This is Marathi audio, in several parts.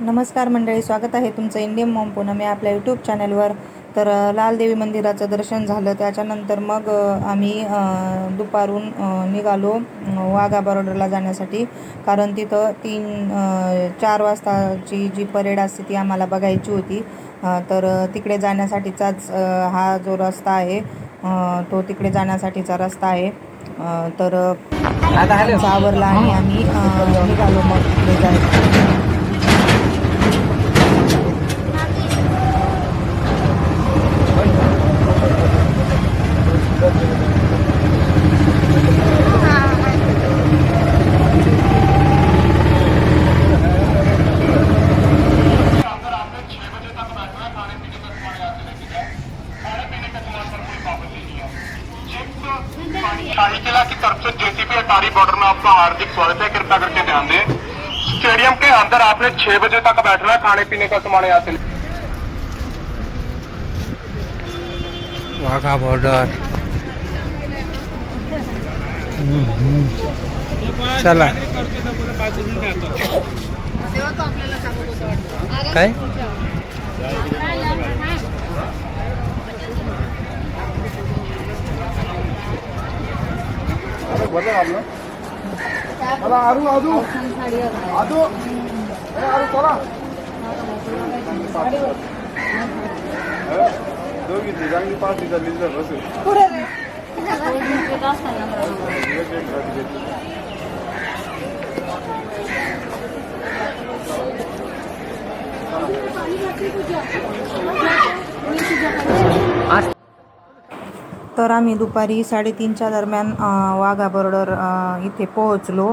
नमस्कार मंडळी, स्वागत आहे तुमचं इंडियन मॉम पूनम या आपल्या यूट्यूब चॅनलवर. तर लालदेवी मंदिराचं दर्शन झालं. त्याच्यानंतर मग आम्ही दुपारून निघालो वाघा बॉर्डरला जाण्यासाठी. कारण तिथं 4 वाजताची जी परेड असते ती आम्हाला बघायची होती. तर तिकडे जाण्यासाठीचाच हा जो रस्ता आहे तो तिकडे जाण्यासाठीचा रस्ता आहे. तर आमचा आवरला आणि आम्ही निघालो मग तिकडे जायला. शाही किला की तरफ से जेसीपी अटारी बॉर्डर में आपका हार्दिक स्वागत है। कृपया करके ध्यान दें, स्टेडियम के अंदर आपने 6 बजे तक बैठना है। खाने पीने का सामान यहाँ से वाघा बॉर्डर। चला काय आरू आरू आरू आरू चला दोघी तिघांनी 5 लिटर बस तर आम्ही दुपारी 3:30च्या दरम्यान वाघा बॉर्डर इथे पोहोचलो.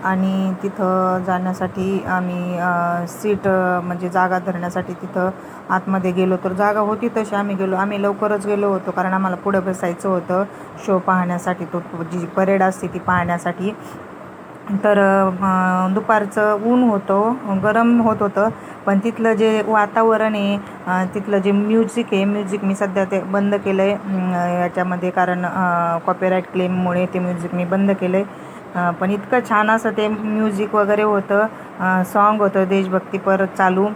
आणि तिथं जाण्यासाठी आम्ही सीट म्हणजे जागा धरण्यासाठी तिथं आतमध्ये गेलो. तर जागा होती तशी आम्ही गेलो. आम्ही लवकरच गेलो होतो कारण आम्हाला पुढे बसायचं होतं शो पाहण्यासाठी, तो जी परेड असते ती पाहण्यासाठी. तर दुपारचं ऊन होतं, गरम होत होतं, पण तिथलं जे वातावरण आहे, तिथलं जे म्युझिक मी सध्या ते बंद केलं आहे याच्यामध्ये, कारण कॉपीराईट क्लेममुळे ते म्युझिक मी बंद केलं आहे. पण इतकं छान असं ते म्युझिक वगैरे होतं, सॉन्ग होतं देशभक्तीपर चालू.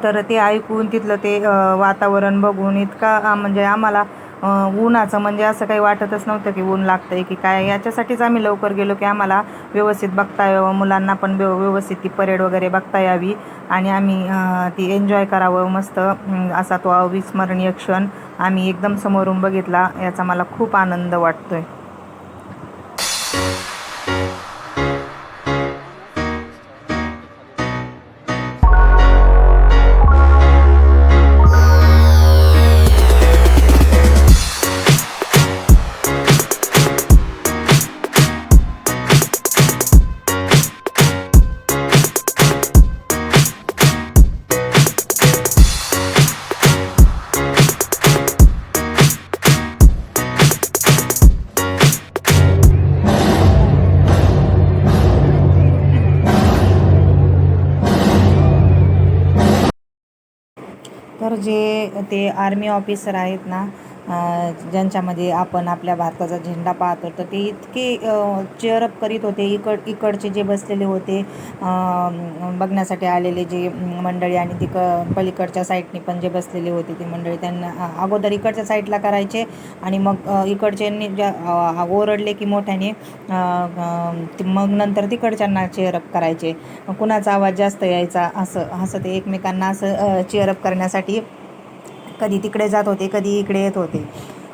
तर ते ऐकून तिथलं ते वातावरण बघून इतका म्हणजे आम्हाला उन्हाचं म्हणजे असं काही वाटतच नव्हतं की ऊन लागतं आहे की काय. याच्यासाठीच आम्ही लवकर गेलो की आम्हाला व्यवस्थित बघता यावं, मुलांना पण व्यवस्थित ती परेड वगैरे बघता यावी आणि आम्ही ती एन्जॉय करावं मस्त. असा तो अविस्मरणीय क्षण आम्ही एकदम समोरून बघितला, याचा मला खूप आनंद वाटतो आहे. तर जे ते आर्मी ऑफिसर आहेत ना, ज्यांच्यामध्ये आपण आपल्या भारताचा झेंडा पाहतो, तर ते इतके चेअरअप करीत होते. इकडचे जे बसलेले होते बघण्यासाठी आलेले जे मंडळी, आणि पलीकडच्या साईडनी पण जे बसलेले होते ती मंडळी, त्यांना अगोदर इकडच्या साईडला करायचे आणि मग इकडच्यांनी ज्या ओरडले की मोठ्याने, मग नंतर तिकडच्यांना चेअरअप करायचे. कुणाचा आवाज जास्त यायचा असं ते एकमेकांना असं चेअरअप करण्यासाठी कधी तिकडे जात होते, कधी इकडे येत होते.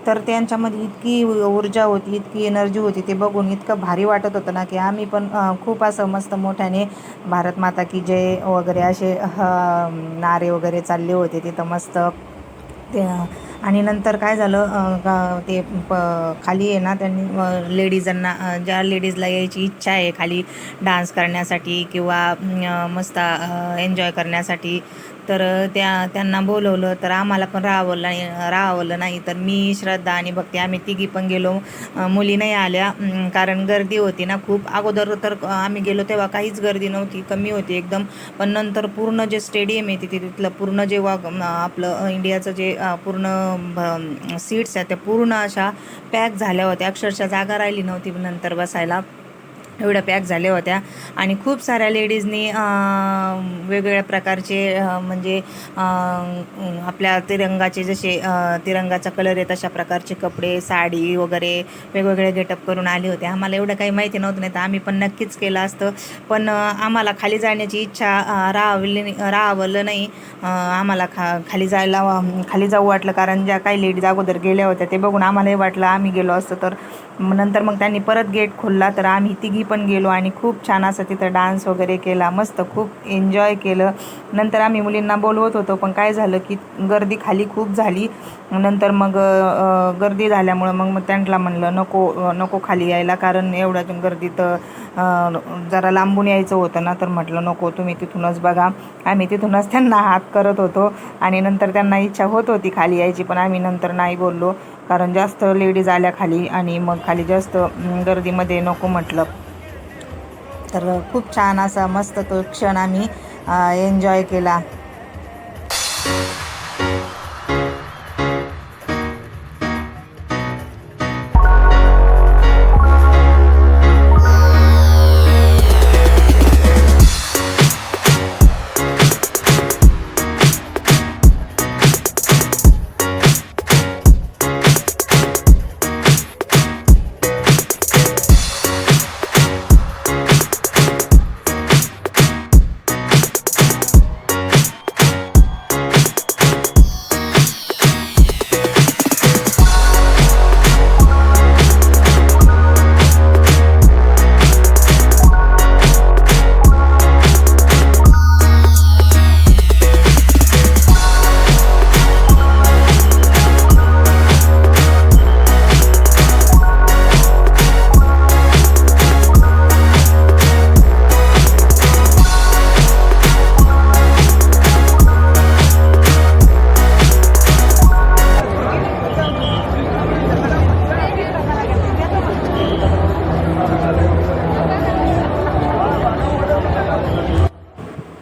तर त्यांच्यामध्ये इतकी ऊर्जा होती, इतकी एनर्जी होती, ते बघून इतकं भारी वाटत होतं ना की आम्ही पण खूप असं मस्त मोठ्याने भारत माता की जय वगैरे असे नारे वगैरे चालले होते तिथं मस्त ते. आणि नंतर काय झालं, ते खाली आहे ना, त्यांनी लेडीजांना, ज्या लेडीजला यायची इच्छा आहे खाली डान्स करण्यासाठी किंवा मस्त एन्जॉय करण्यासाठी, तर त्यांना बोलवलं. तर आम्हाला पण राहावलं नाही. तर मी, श्रद्धा आणि भक्ती आम्ही तिघी पण गेलो. मुली नाही आल्या कारण गर्दी होती ना खूप. अगोदर तर आम्ही गेलो तेव्हा काहीच गर्दी नव्हती, कमी होती एकदम. पण नंतर पूर्ण जे स्टेडियम आहे तिथलं पूर्ण जे आपलं इंडियाचं जे पूर्ण सीट्स आहेत त्या पूर्ण अशा पॅक झाल्या होत्या, अक्षरशः जागा राहिली नव्हती नंतर बसायला. एवढ्या पॅक झाल्या होत्या. आणि खूप साऱ्या लेडीजनी वेगवेगळ्या प्रकारचे म्हणजे आपल्या तिरंगाचे जसे तिरंगाचा कलर आहे तशा प्रकारचे कपडे, साडी वगैरे वेगवेगळे गेटअप करून आले होते. आम्हाला एवढं काही माहिती नव्हतं, नाही तर आम्ही पण नक्कीच केलं असतं. पण आम्हाला खाली जाण्याची इच्छा राहावलं नाही. आम्हाला खाली खाली जाऊ वाटलं, कारण ज्या काही लेडीज अगोदर गेल्या होत्या ते बघून आम्हालाही वाटलं आम्ही गेलो असतो तर. नंतर मग त्यांनी परत गेट खोलला तर आम्ही तिघी पण गेलो आणि खूप छान असं तिथं डान्स वगैरे केला, मस्त खूप एन्जॉय केलं. नंतर आम्ही मुलींना बोलवत होतो, पण काय झालं की गर्दी खाली खूप झाली. नंतर मग गर्दी झाल्यामुळं मग त्यांना म्हणलं नको खाली यायला, कारण एवढ्या गर्दीत जरा लांबून यायचं होतं ना. तर म्हटलं नको, तुम्ही तिथूनच बघा. आम्ही तिथूनच त्यांना हात करत होतो आणि नंतर त्यांना इच्छा होत होती खाली यायची, पण आम्ही नंतर नाही बोललो, कारण जास्त लेडीज आल्या खाली आणि मग खाली जास्त गर्दीमध्ये नको म्हटलं. तर खूप छान असा मस्त तो क्षण आम्ही एन्जॉय केला.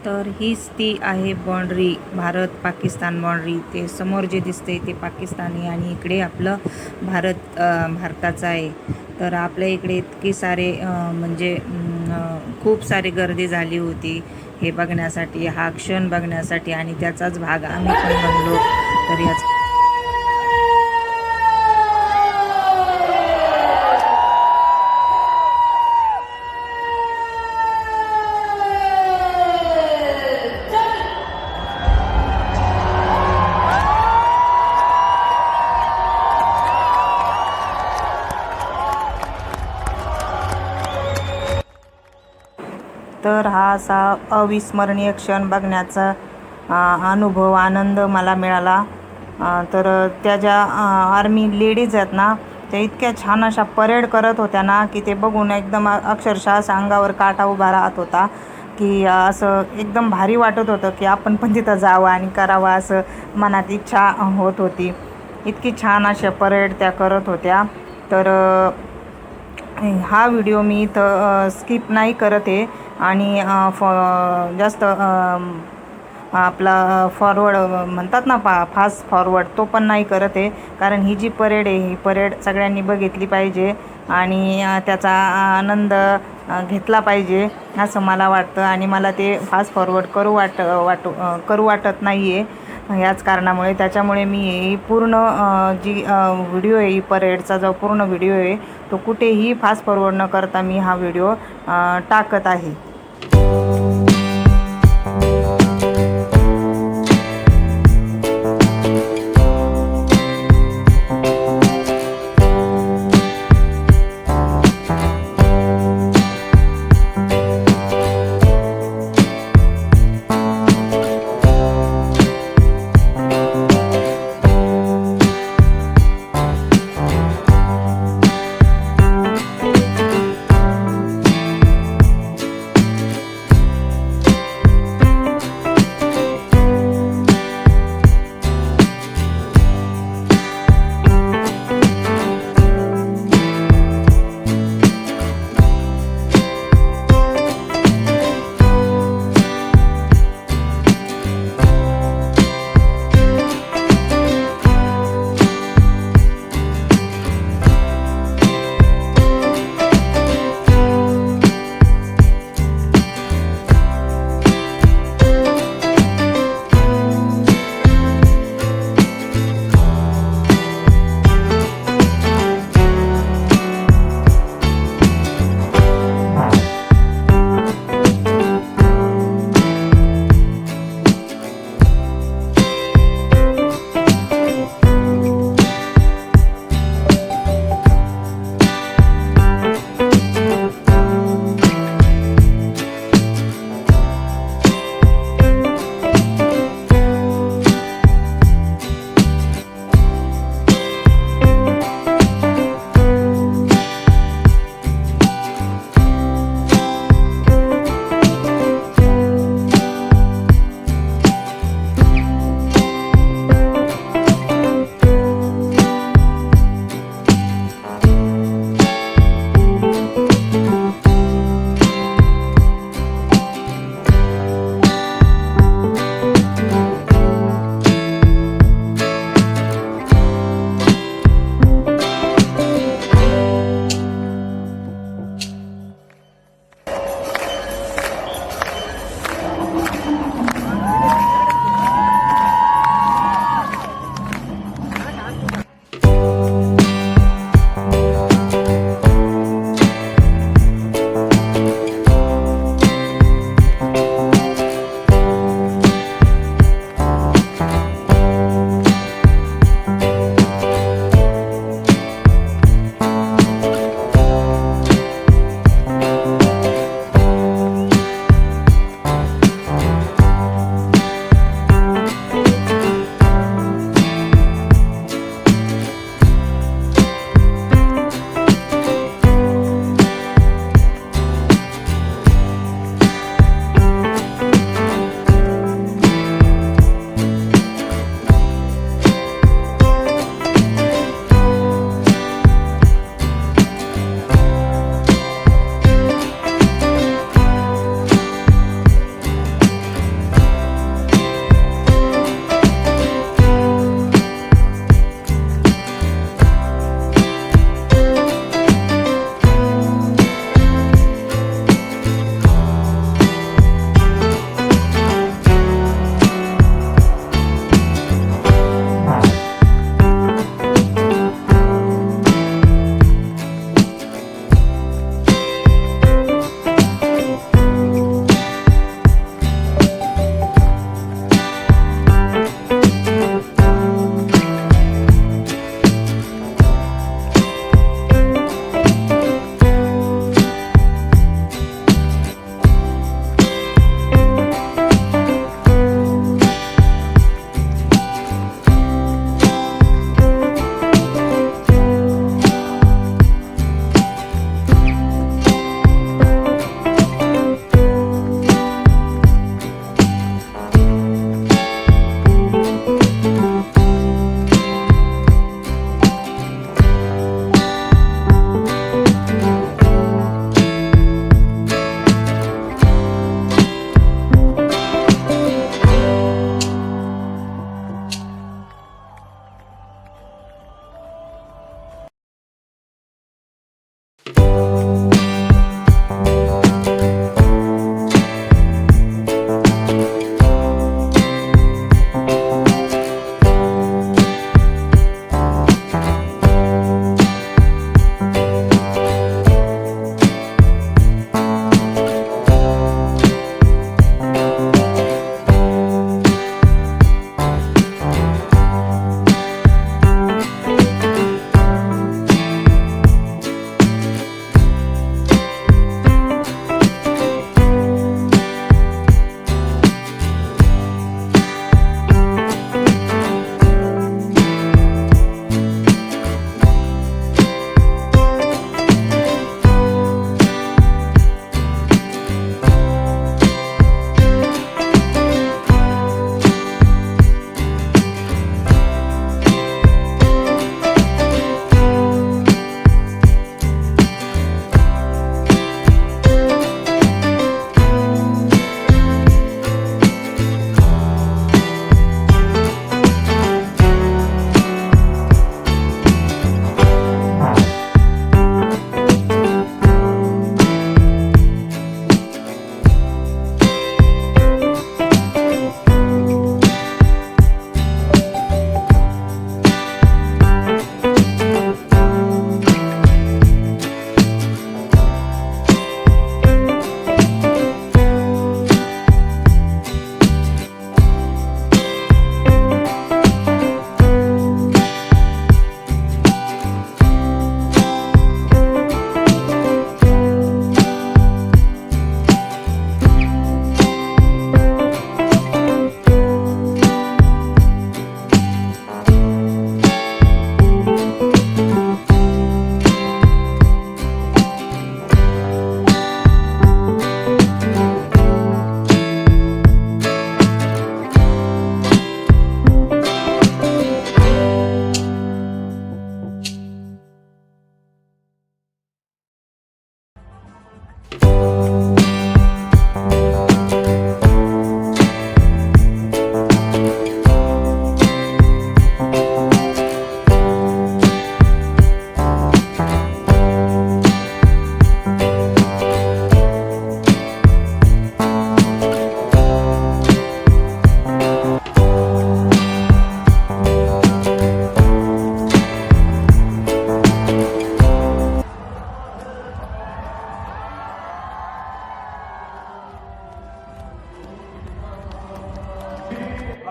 तर हीच ती आहे बाँड्री, भारत पाकिस्तान बाँड्री. ते समोर जे दिसते ते पाकिस्तानी आणि इकडे आपलं भारताचं आहे. तर आपल्या इकडे इतके सारे म्हणजे खूप सारी गर्दी झाली होती हे बघण्यासाठी, हा क्षण बघण्यासाठी, आणि त्याचाच भाग आम्ही पण बनलो. तर याच तर हा असा अविस्मरणीय क्षण बघण्याचा अनुभव, आनंद मला मिळाला. तर त्या ज्या आर्मी लेडीज आहेत ना, त्या इतक्या छान अशा परेड करत होत्या ना, की ते बघून एकदम अक्षरशः असं अंगावर काटा उभा राहत होता, की असं एकदम भारी वाटत होतं की आपण पण तिथं जावं आणि करावं, असं मनात इच्छा होत होती. इतकी छान अशा परेड त्या करत होत्या. तर हा व्हिडिओ मी इथं स्किप नाही करत आहे आणि जास्त आपला फॉरवर्ड म्हणतात ना, फास्ट फॉरवर्ड, तो पण नाही करत आहे. कारण ही जी परेड आहे, ही परेड सगळ्यांनी बघितली पाहिजे आणि त्याचा आनंद घेतला पाहिजे असं मला वाटतं. आणि मला ते फास्ट फॉरवर्ड करू वाटत नाही आहे ह्याच कारणामुळे. त्याच्यामुळे मी ही पूर्ण जी व्हिडिओ आहे, ही परेडचा जो पूर्ण व्हिडिओ आहे तो कुठेही फास्ट फॉरवर्ड न करता मी हा व्हिडिओ टाकत आहे.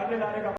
आगे जाने का